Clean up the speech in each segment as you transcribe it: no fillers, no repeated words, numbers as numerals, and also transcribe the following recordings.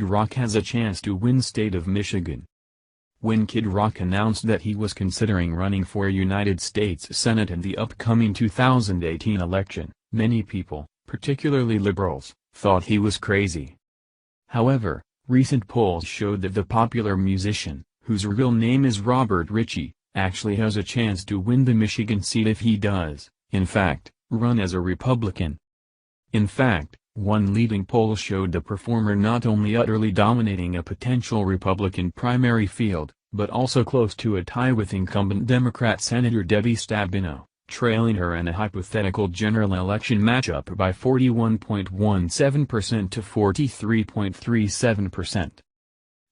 Rock has a chance to win state of Michigan. When Kid Rock announced that he was considering running for United States Senate in the upcoming 2018 election, many people, particularly liberals, thought he was crazy. However, recent polls showed that the popular musician, whose real name is Robert Ritchie, actually has a chance to win the Michigan seat if he does, in fact, run as a Republican. In fact, one leading poll showed the performer not only utterly dominating a potential Republican primary field, but also close to a tie with incumbent Democrat Senator Debbie Stabenow, trailing her in a hypothetical general election matchup by 41.17% to 43.37%.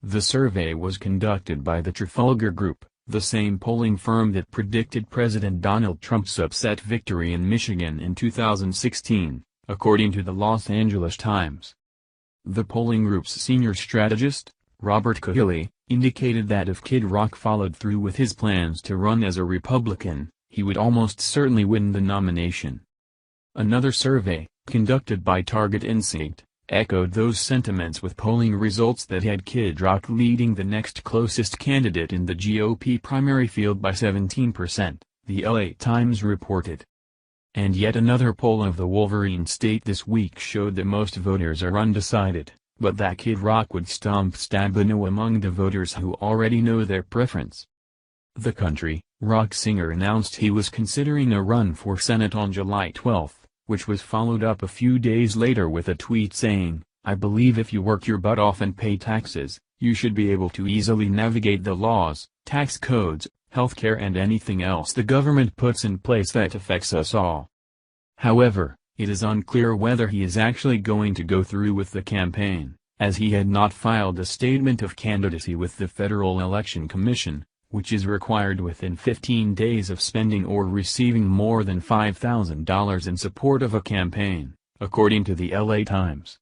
The survey was conducted by the Trafalgar Group, the same polling firm that predicted President Donald Trump's upset victory in Michigan in 2016. According to the Los Angeles Times. The polling group's senior strategist, Robert Cahilly, indicated that if Kid Rock followed through with his plans to run as a Republican, he would almost certainly win the nomination. Another survey, conducted by Target Insight, echoed those sentiments with polling results that had Kid Rock leading the next closest candidate in the GOP primary field by 17%, the LA Times reported. And yet another poll of the Wolverine State this week showed that most voters are undecided, but that Kid Rock would stomp Stabenow among the voters who already know their preference. The country rock singer announced he was considering a run for Senate on July 12, which was followed up a few days later with a tweet saying, "I believe if you work your butt off and pay taxes, you should be able to easily navigate the laws, tax codes, healthcare and anything else the government puts in place that affects us all." However, it is unclear whether he is actually going to go through with the campaign, as he had not filed a statement of candidacy with the Federal Election Commission, which is required within 15 days of spending or receiving more than $5,000 in support of a campaign, according to the LA Times.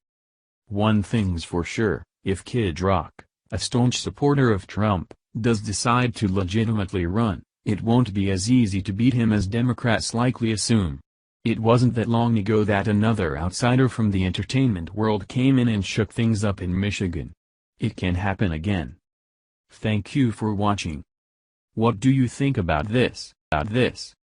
One thing's for sure, if Kid Rock, a staunch supporter of Trump, does decide to legitimately run, it won't be as easy to beat him as Democrats likely assume. It wasn't that long ago that another outsider from the entertainment world came in and shook things up in Michigan. It can happen again. Thank you for watching. What do you think about this?